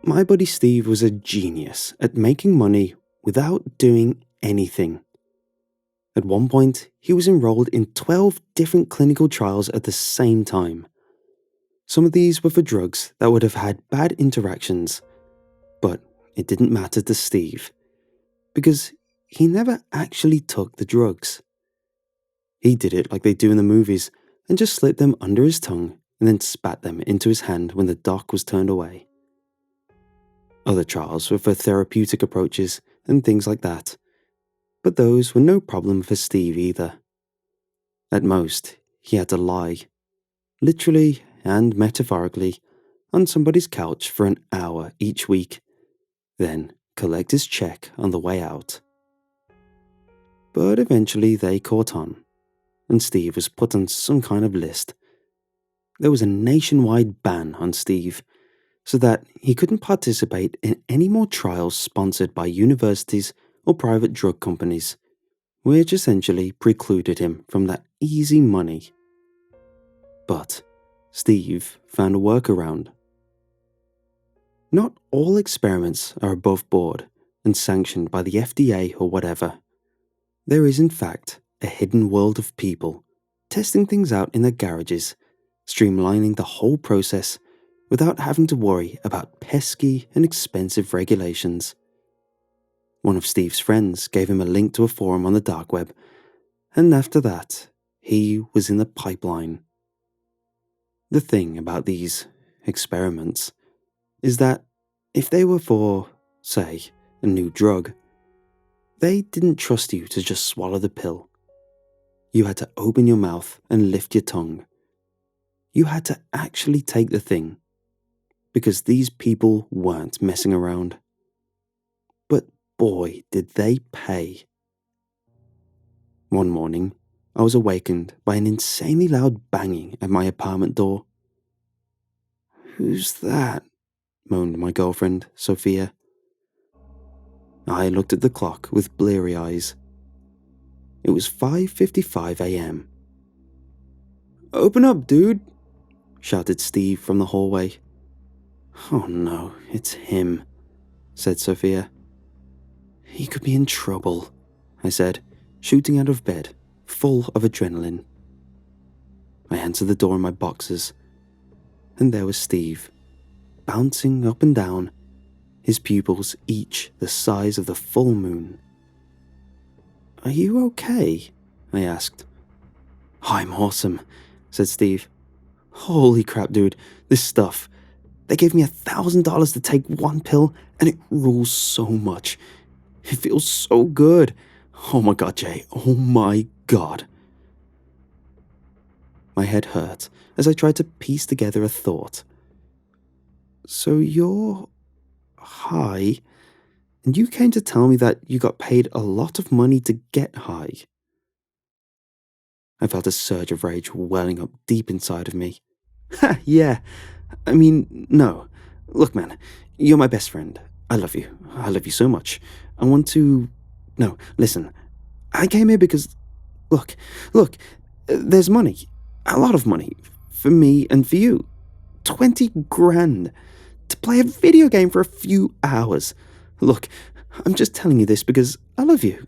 My buddy Steve was a genius at making money without doing anything. At one point, he was enrolled in 12 different clinical trials at the same time. Some of these were for drugs that would have had bad interactions, but it didn't matter to Steve, because he never actually took the drugs. He did it like they do in the movies and just slipped them under his tongue and then spat them into his hand when the doc was turned away. Other trials were for therapeutic approaches and things like that, but those were no problem for Steve either. At most, he had to lie, literally and metaphorically, on somebody's couch for an hour each week, then collect his check on the way out. But eventually they caught on, and Steve was put on some kind of list. There was a nationwide ban on Steve, so that he couldn't participate in any more trials sponsored by universities or private drug companies, which essentially precluded him from that easy money. But Steve found a workaround. Not all experiments are above board and sanctioned by the FDA or whatever. There is in fact a hidden world of people testing things out in their garages, streamlining the whole process without having to worry about pesky and expensive regulations. One of Steve's friends gave him a link to a forum on the dark web, and after that, he was in the pipeline. The thing about these experiments is that if they were for, say, a new drug, they didn't trust you to just swallow the pill. You had to open your mouth and lift your tongue. You had to actually take the thing, because these people weren't messing around. But boy, did they pay. One morning, I was awakened by an insanely loud banging at my apartment door. "Who's that?" moaned my girlfriend, Sophia. I looked at the clock with bleary eyes. It was 5:55 a.m. "Open up, dude," shouted Steve from the hallway. "Oh no, it's him," said Sophia. "He could be in trouble," I said, shooting out of bed, full of adrenaline. I answered the door in my boxers, and there was Steve, bouncing up and down, his pupils each the size of the full moon. "Are you okay?" I asked. "I'm awesome," said Steve. "Holy crap, dude, this stuff. They gave me $1,000 to take one pill, and it rules so much. It feels so good. Oh my god, Jay, oh my god." My head hurt as I tried to piece together a thought. "So you're high, and you came to tell me that you got paid a lot of money to get high?" I felt a surge of rage welling up deep inside of me. "Ha, yeah. I mean, no. Look, man, you're my best friend. I love you. I love you so much. I want to... No, listen. I came here because... Look, there's money. A lot of money. For me and for you. 20 grand. To play a video game for a few hours. Look, I'm just telling you this because I love you.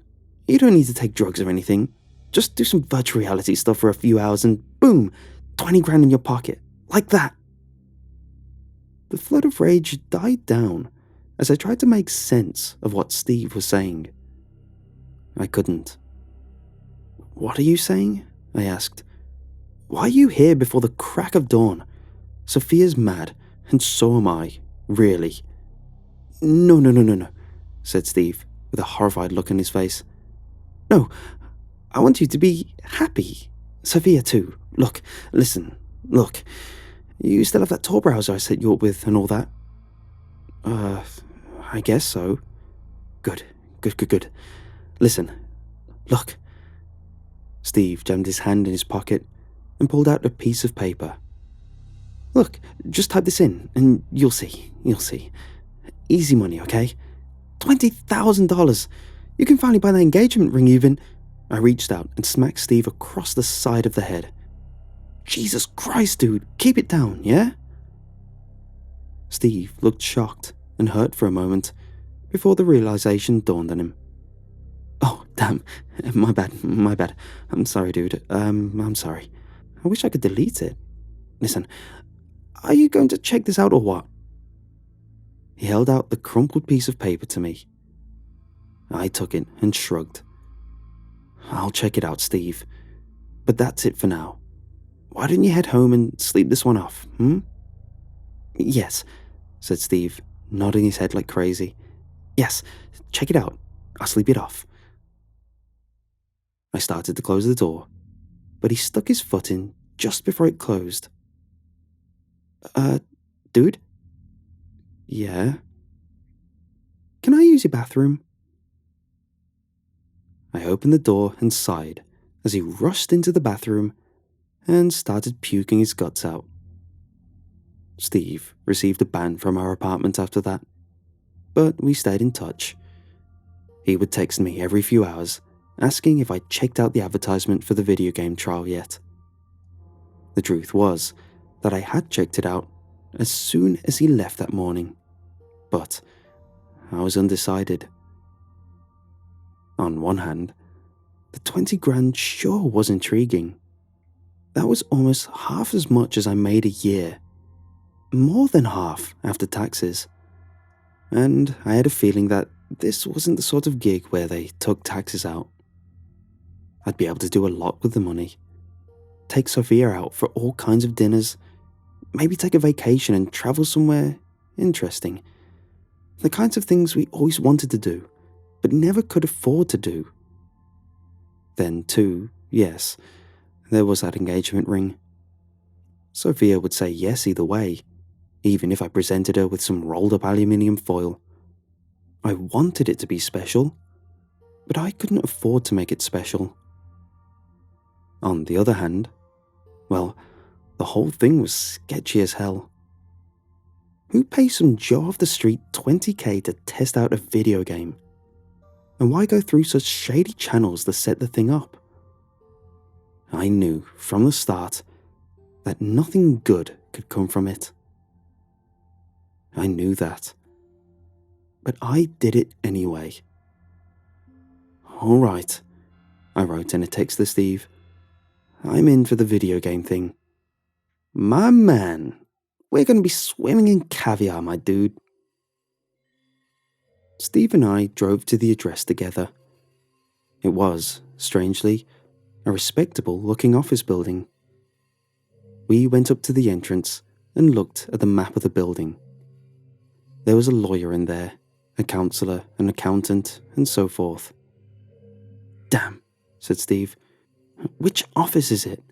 You don't need to take drugs or anything. Just do some virtual reality stuff for a few hours and boom, 20 grand in your pocket. Like that." The flood of rage died down as I tried to make sense of what Steve was saying. I couldn't. "What are you saying?" I asked. "Why are you here before the crack of dawn? Sophia's mad, and so am I, really." No, said Steve, with a horrified look on his face. "No, I want you to be happy. Sophia too. Look, listen, look. You still have that Tor browser I set you up with and all that?" I guess so." Good. Listen, look." Steve jammed his hand in his pocket and pulled out a piece of paper. "Look, just type this in and you'll see. Easy money, okay? $20,000. You can finally buy that engagement ring even." I reached out and smacked Steve across the side of the head. "Jesus Christ, dude, keep it down, yeah?" Steve looked shocked and hurt for a moment before the realization dawned on him. Oh, damn. My bad. I'm sorry, dude. I'm sorry. I wish I could delete it. Listen, are you going to check this out or what? He held out the crumpled piece of paper to me. I took it and shrugged. I'll check it out, Steve. But that's it for now. Why don't you head home and sleep this one off, Yes, said Steve, nodding his head like crazy. Yes, check it out. I'll sleep it off. I started to close the door, but he stuck his foot in just before it closed. Dude? Yeah? Can I use your bathroom? I opened the door and sighed as he rushed into the bathroom and started puking his guts out. Steve received a ban from our apartment after that, but we stayed in touch. He would text me every few hours, asking if I'd checked out the advertisement for the video game trial yet. The truth was that I had checked it out as soon as he left that morning, but I was undecided. On one hand, the 20 grand sure was intriguing. That was almost half as much as I made a year. More than half after taxes. And I had a feeling that this wasn't the sort of gig where they took taxes out. I'd be able to do a lot with the money. Take Sophia out for all kinds of dinners. Maybe take a vacation and travel somewhere interesting. The kinds of things we always wanted to do, but never could afford to do. Then too, yes, there was that engagement ring. Sophia would say yes either way, even if I presented her with some rolled up aluminium foil. I wanted it to be special, but I couldn't afford to make it special. On the other hand, well, the whole thing was sketchy as hell. Who pays some Joe off the street $20,000 to test out a video game? And why go through such shady channels to set the thing up? I knew from the start that nothing good could come from it. I knew that. But I did it anyway. All right, I wrote in a text to Steve. I'm in for the video game thing. My man, we're going to be swimming in caviar, my dude. Steve and I drove to the address together. It was, strangely, a respectable-looking office building. We went up to the entrance and looked at the map of the building. There was a lawyer in there, a counsellor, an accountant, and so forth. Damn, said Steve. Which office is it?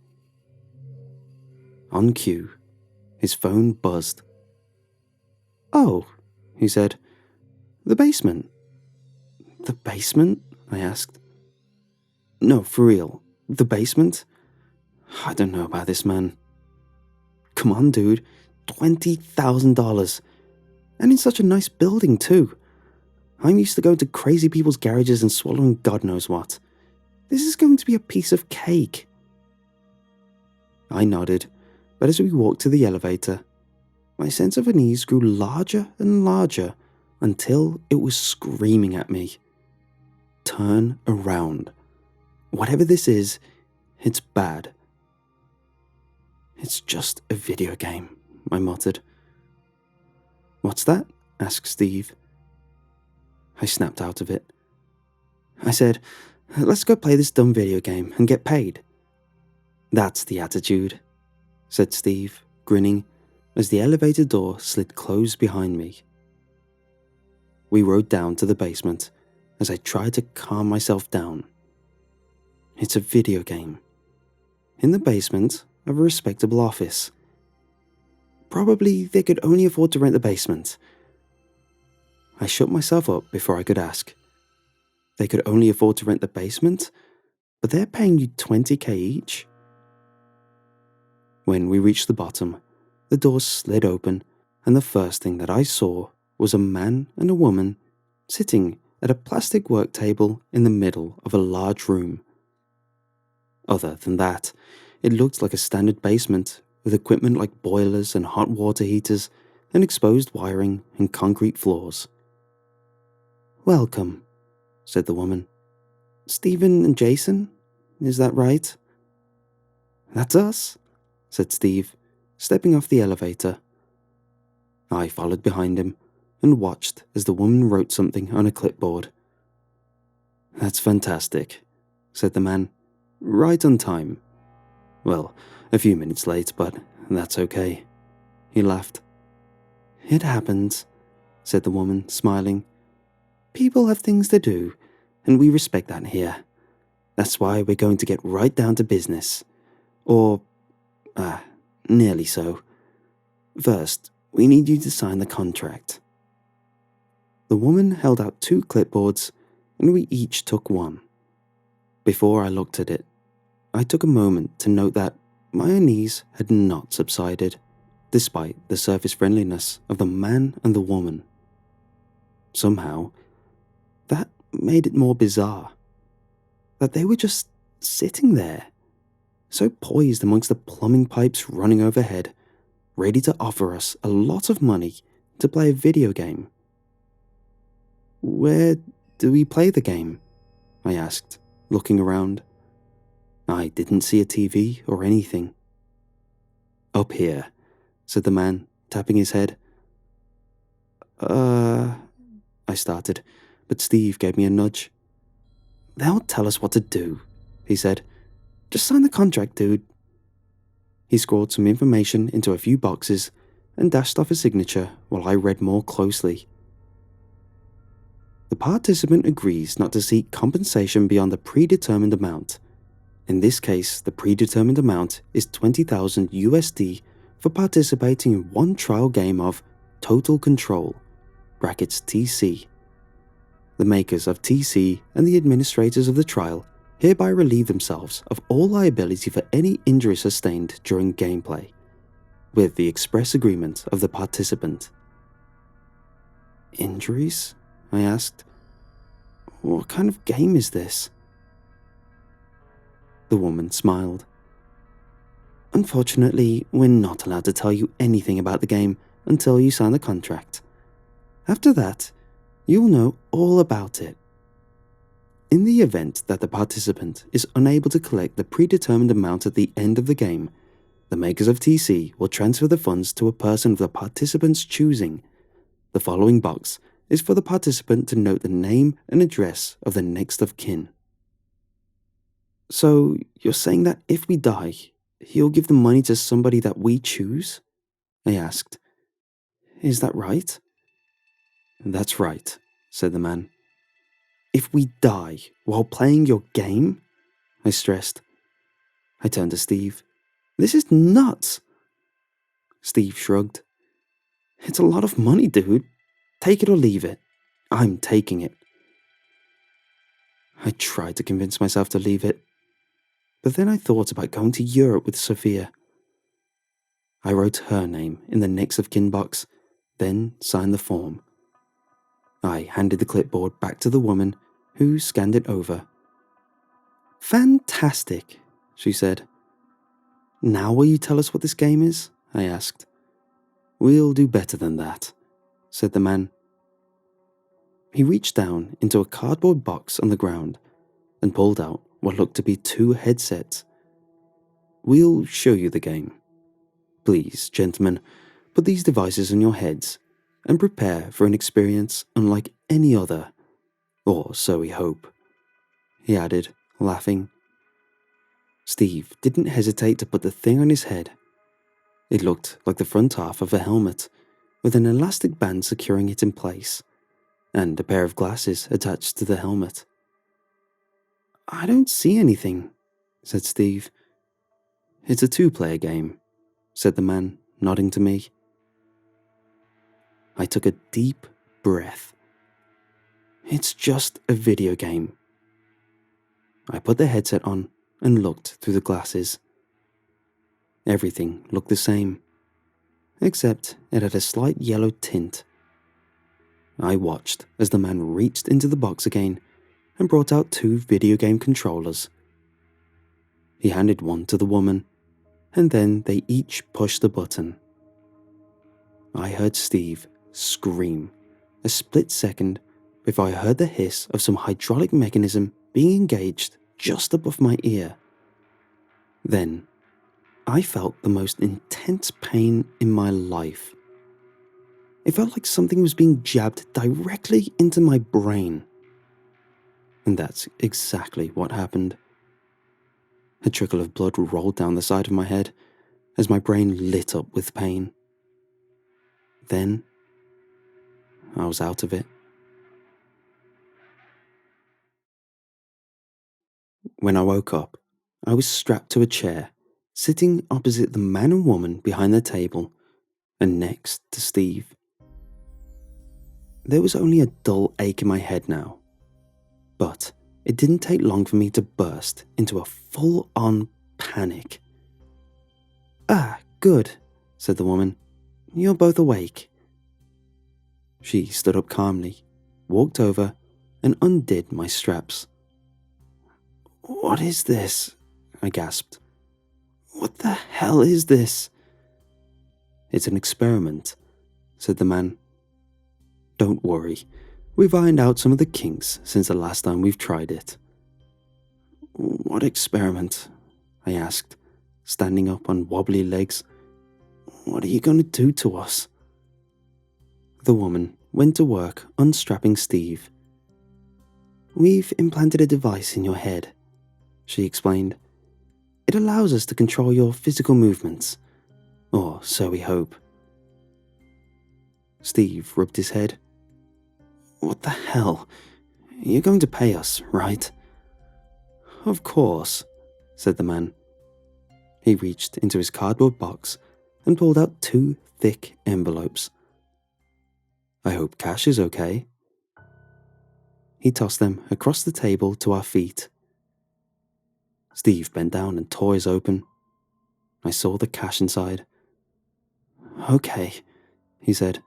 On cue, his phone buzzed. Oh, he said. The basement. The basement? I asked. No, for real. The basement? I don't know about this, man. Come on, dude. $20,000. And in such a nice building, too. I'm used to going to crazy people's garages and swallowing God knows what. This is going to be a piece of cake. I nodded, but as we walked to the elevator, my sense of unease grew larger and larger until it was screaming at me. Turn around. Whatever this is, it's bad. It's just a video game, I muttered. What's that? Asked Steve. I snapped out of it. I said, let's go play this dumb video game and get paid. That's the attitude, said Steve, grinning, as the elevator door slid closed behind me. We rode down to the basement as I tried to calm myself down. It's a video game. In the basement of a respectable office. Probably they could only afford to rent the basement. I shut myself up before I could ask. They could only afford to rent the basement, but they're paying you $20,000 each? When we reached the bottom, the door slid open, and the first thing that I saw was a man and a woman sitting at a plastic work table in the middle of a large room. Other than that, it looked like a standard basement with equipment like boilers and hot water heaters and exposed wiring and concrete floors. "Welcome," said the woman. "Stephen and Jason, is that right?" "That's us," said Steve, stepping off the elevator. I followed behind him and watched as the woman wrote something on a clipboard. "That's fantastic," said the man. "Right on time. Well, a few minutes late, but that's okay." He laughed. "It happens," said the woman, smiling. "People have things to do, and we respect that here. That's why we're going to get right down to business. Or, nearly so. First, we need you to sign the contract." The woman held out 2 clipboards, and we each took one. Before I looked at it, I took a moment to note that my unease had not subsided, despite the surface friendliness of the man and the woman. Somehow, that made it more bizarre. That they were just sitting there, so poised amongst the plumbing pipes running overhead, ready to offer us a lot of money to play a video game. "Where do we play the game?" I asked, looking around. I didn't see a TV or anything. "Up here," said the man, tapping his head. I started, but Steve gave me a nudge. "They'll tell us what to do," he said. "Just sign the contract, dude." He scrawled some information into a few boxes and dashed off a signature while I read more closely. The participant agrees not to seek compensation beyond the predetermined amount. In this case, the predetermined amount is 20,000 USD for participating in one trial game of Total Control brackets TC. The makers of TC and the administrators of the trial hereby relieve themselves of all liability for any injury sustained during gameplay, with the express agreement of the participant. "Injuries?" I asked. "What kind of game is this?" The woman smiled. "Unfortunately, we're not allowed to tell you anything about the game until you sign the contract. After that, you'll know all about it. In the event that the participant is unable to collect the predetermined amount at the end of the game, the makers of TC will transfer the funds to a person of the participant's choosing. The following box is for the participant to note the name and address of the next of kin." "So, you're saying that if we die, he'll give the money to somebody that we choose?" I asked. "Is that right?" "That's right," said the man. "If we die while playing your game?" I stressed. I turned to Steve. "This is nuts." Steve shrugged. "It's a lot of money, dude. Take it or leave it. I'm taking it." I tried to convince myself to leave it, but then I thought about going to Europe with Sophia. I wrote her name in the next of kin box, then signed the form. I handed the clipboard back to the woman, who scanned it over. "Fantastic," she said. "Now will you tell us what this game is?" I asked. "We'll do better than that," said the man. He reached down into a cardboard box on the ground and pulled out what looked to be 2 headsets. "We'll show you the game. Please, gentlemen, put these devices on your heads and prepare for an experience unlike any other, or so we hope," he added, laughing. Steve didn't hesitate to put the thing on his head. It looked like the front half of a helmet, with an elastic band securing it in place, and a pair of glasses attached to the helmet. "I don't see anything," said Steve. "It's a 2-player game," said the man, nodding to me. I took a deep breath. It's just a video game. I put the headset on and looked through the glasses. Everything looked the same, except it had a slight yellow tint. I watched as the man reached into the box again and brought out 2 video game controllers. He handed one to the woman, and then they each pushed a button. I heard Steve scream a split second before I heard the hiss of some hydraulic mechanism being engaged just above my ear. Then, I felt the most intense pain in my life. It felt like something was being jabbed directly into my brain. And that's exactly what happened. A trickle of blood rolled down the side of my head as my brain lit up with pain. Then, I was out of it. When I woke up, I was strapped to a chair, sitting opposite the man and woman behind the table, and next to Steve. There was only a dull ache in my head now, but it didn't take long for me to burst into a full-on panic. "Ah, good," said the woman. "You're both awake." She stood up calmly, walked over, and undid my straps. "What is this?" I gasped. "What the hell is this?" "It's an experiment," said the man. "Don't worry, we've ironed out some of the kinks since the last time we've tried it." "What experiment?" I asked, standing up on wobbly legs. "What are you going to do to us?" The woman went to work unstrapping Steve. "We've implanted a device in your head," she explained. "It allows us to control your physical movements, or so we hope." Steve rubbed his head. "What the hell? You're going to pay us, right?" "Of course," said the man. He reached into his cardboard box and pulled out 2 thick envelopes. "I hope cash is okay." He tossed them across the table to our feet. Steve bent down and tore his open. I saw the cash inside. "Okay," he said.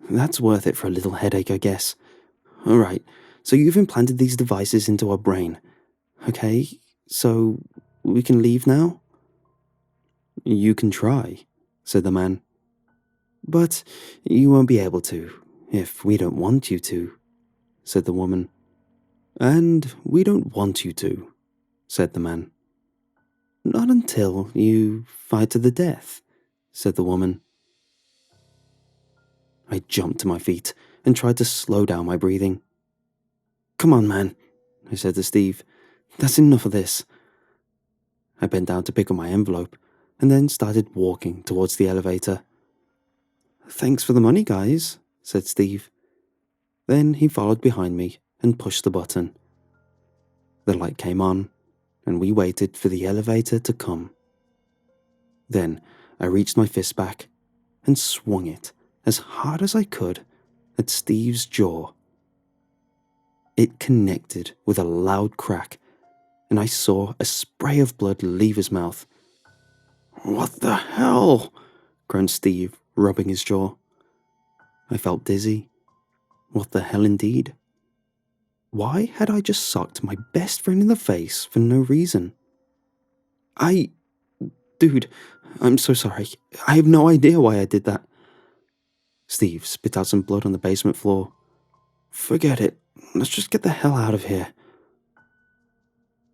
"That's worth it for a little headache, I guess. Alright, so you've implanted these devices into our brain. Okay, so we can leave now?" "You can try," said the man. "But you won't be able to, if we don't want you to," said the woman. "And we don't want you to," said the man. "Not until you fight to the death," said the woman. I jumped to my feet and tried to slow down my breathing. "Come on, man," I said to Steve. "That's enough of this." I bent down to pick up my envelope and then started walking towards the elevator. "Thanks for the money, guys," said Steve. Then he followed behind me and pushed the button. The light came on, and we waited for the elevator to come. Then I reached my fist back and swung it as hard as I could at Steve's jaw. It connected with a loud crack, and I saw a spray of blood leave his mouth. "What the hell?" groaned Steve, rubbing his jaw. I felt dizzy. What the hell indeed? Why had I just socked my best friend in the face for no reason? Dude, I'm so sorry. I have no idea why I did that." Steve spit out some blood on the basement floor. "Forget it. Let's just get the hell out of here."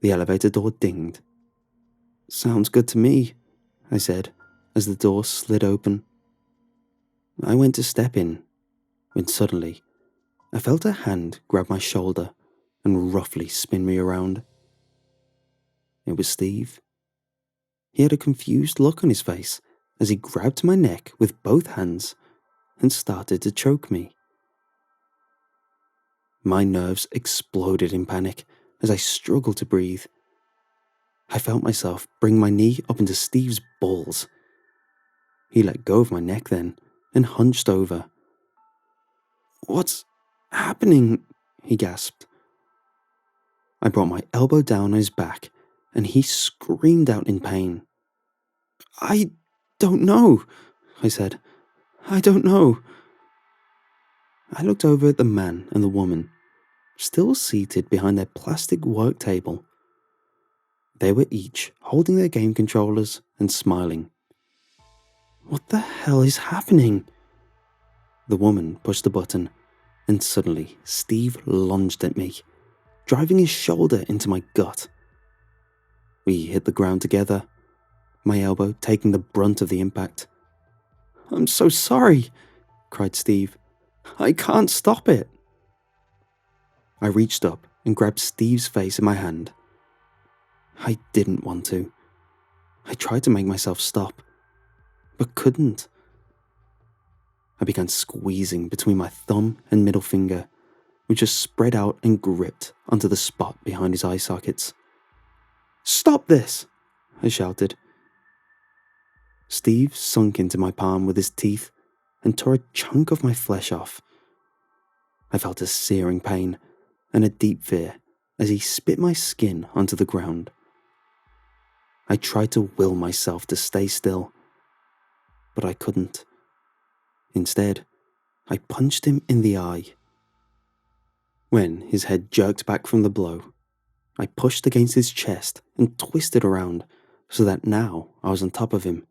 The elevator door dinged. "Sounds good to me," I said as the door slid open. I went to step in, when suddenly I felt a hand grab my shoulder and roughly spin me around. It was Steve. He had a confused look on his face as he grabbed my neck with both hands and started to choke me. My nerves exploded in panic as I struggled to breathe. I felt myself bring my knee up into Steve's balls. He let go of my neck then and hunched over. "What's happening?" he gasped. I brought my elbow down on his back and he screamed out in pain. "I don't know," I said. "I don't know." I looked over at the man and the woman, still seated behind their plastic work table. They were each holding their game controllers and smiling. "What the hell is happening?" The woman pushed the button, and suddenly Steve lunged at me, driving his shoulder into my gut. We hit the ground together, my elbow taking the brunt of the impact. "I'm so sorry," cried Steve. "I can't stop it." I reached up and grabbed Steve's face in my hand. I didn't want to. I tried to make myself stop, but couldn't. I began squeezing between my thumb and middle finger, which just spread out and gripped onto the spot behind his eye sockets. "Stop this!" I shouted. Steve sunk into my palm with his teeth and tore a chunk of my flesh off. I felt a searing pain and a deep fear as he spit my skin onto the ground. I tried to will myself to stay still, but I couldn't. Instead, I punched him in the eye. When his head jerked back from the blow, I pushed against his chest and twisted around so that now I was on top of him.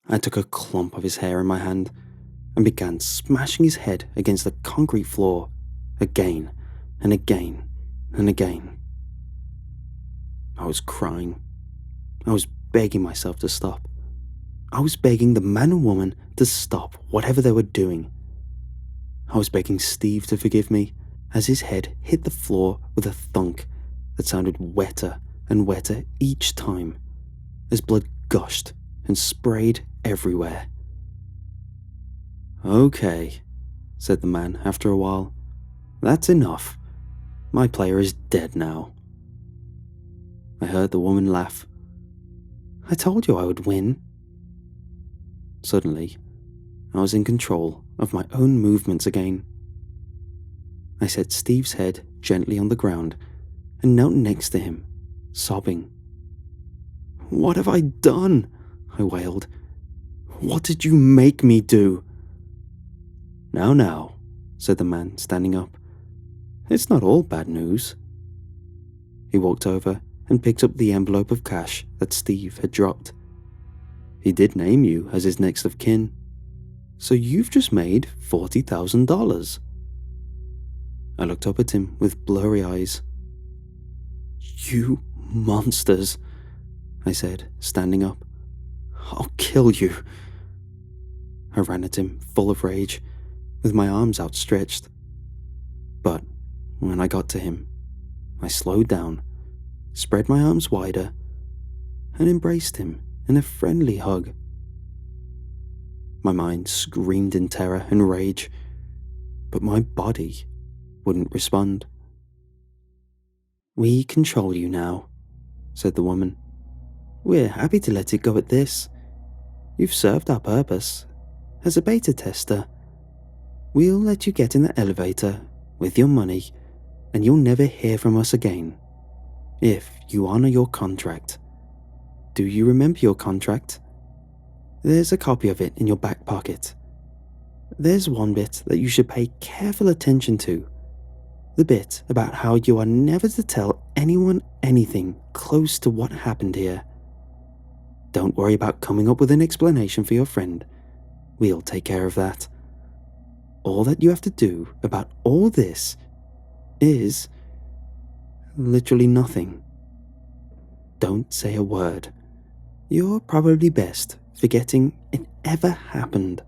I took a clump of his hair in my hand and began smashing his head against the concrete floor again and again and again. I was crying. I was begging myself to stop. I was begging the man and woman to stop whatever they were doing. I was begging Steve to forgive me as his head hit the floor with a thunk that sounded wetter and wetter each time as blood gushed and sprayed everywhere. "Okay," said the man after a while. "That's enough. My player is dead now." I heard the woman laugh. "I told you I would win." Suddenly, I was in control of my own movements again. I set Steve's head gently on the ground and knelt next to him, sobbing. "What have I done?" I wailed. "What did you make me do?" Now," said the man, standing up. "It's not all bad news." He walked over and picked up the envelope of cash that Steve had dropped. "He did name you as his next of kin, so you've just made $40,000. I looked up at him with blurry eyes. "You monsters," I said, standing up. "I'll kill you." I ran at him, full of rage, with my arms outstretched. But when I got to him, I slowed down, spread my arms wider, and embraced him in a friendly hug. My mind screamed in terror and rage, but my body wouldn't respond. "We control you now," said the woman. "We're happy to let it go at this. You've served our purpose. As a beta tester, we'll let you get in the elevator with your money, and you'll never hear from us again. If you honor your contract. Do you remember your contract? There's a copy of it in your back pocket. There's one bit that you should pay careful attention to. The bit about how you are never to tell anyone anything close to what happened here. Don't worry about coming up with an explanation for your friend. We'll take care of that. All that you have to do about all this is literally nothing. Don't say a word. You're probably best forgetting it ever happened."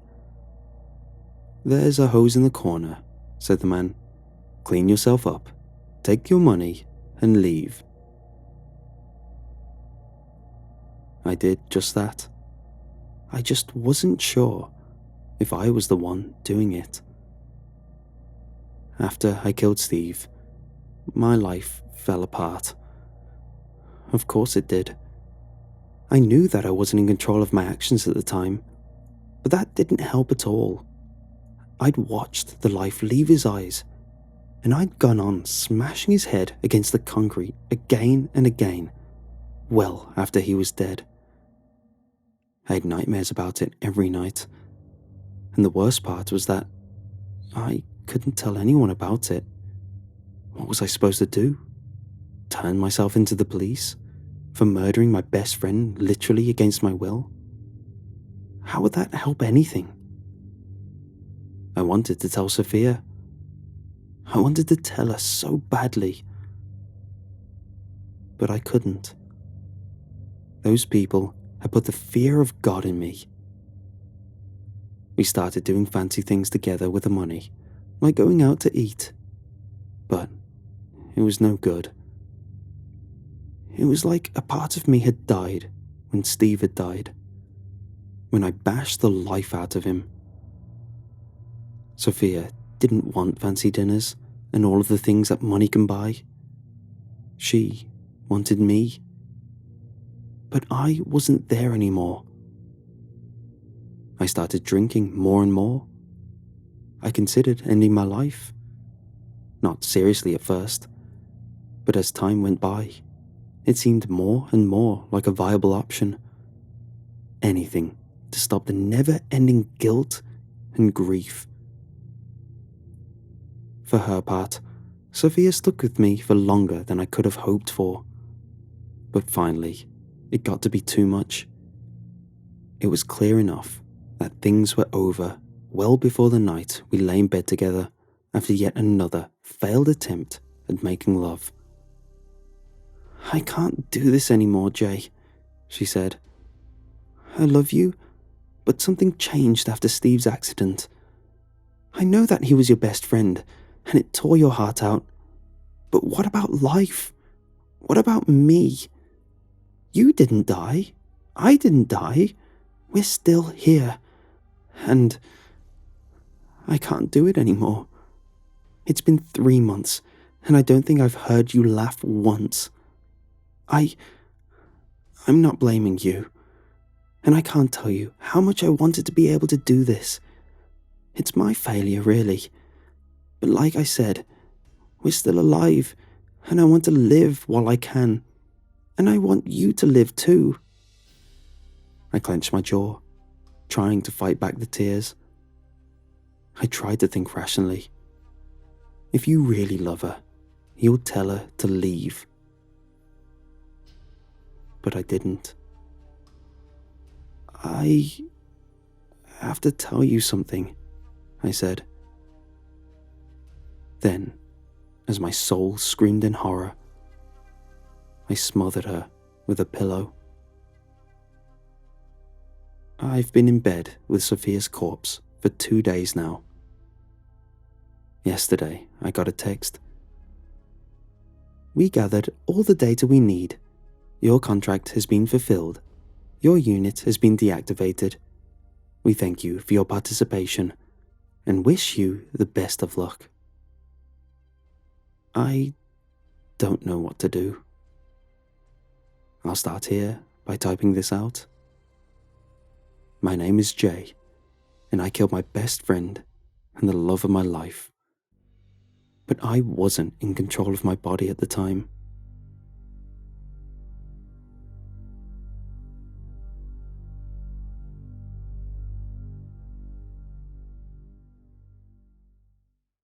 "There's a hose in the corner," said the man. "Clean yourself up, take your money, and leave." I did just that. I just wasn't sure if I was the one doing it. After I killed Steve, my life fell apart. Of course it did. I knew that I wasn't in control of my actions at the time, but that didn't help at all. I'd watched the life leave his eyes, and I'd gone on smashing his head against the concrete again and again, well after he was dead. I had nightmares about it every night, and the worst part was that I couldn't tell anyone about it. What was I supposed to do? Turn myself into the police for murdering my best friend literally against my will? How would that help anything? I wanted to tell Sophia. I wanted to tell her so badly. But I couldn't. Those people had put the fear of God in me. We started doing fancy things together with the money, like going out to eat. But it was no good. It was like a part of me had died when Steve had died, when I bashed the life out of him. Sophia didn't want fancy dinners and all of the things that money can buy. She wanted me. But I wasn't there anymore. I started drinking more and more. I considered ending my life. Not seriously at first, but as time went by, it seemed more and more like a viable option. Anything to stop the never-ending guilt and grief. For her part, Sophia stuck with me for longer than I could have hoped for. But finally, it got to be too much. It was clear enough that things were over well before the night we lay in bed together after yet another failed attempt at making love. "I can't do this anymore, Jay," she said. "I love you, but something changed after Steve's accident. I know that he was your best friend, and it tore your heart out. But what about life? What about me? You didn't die. I didn't die. We're still here. And I can't do it anymore. It's been 3 months, and I don't think I've heard you laugh once. I'm not blaming you, and I can't tell you how much I wanted to be able to do this. It's my failure, really. But like I said, we're still alive, and I want to live while I can. And I want you to live too." I clenched my jaw, trying to fight back the tears. I tried to think rationally. If you really love her, you'll tell her to leave. But I didn't. "I have to tell you something," I said. Then, as my soul screamed in horror, I smothered her with a pillow. I've been in bed with Sophia's corpse for 2 days now. Yesterday, I got a text. "We gathered all the data we need. Your contract has been fulfilled. Your unit has been deactivated. We thank you for your participation and wish you the best of luck." I don't know what to do. I'll start here by typing this out. My name is Jay, and I killed my best friend and the love of my life. But I wasn't in control of my body at the time.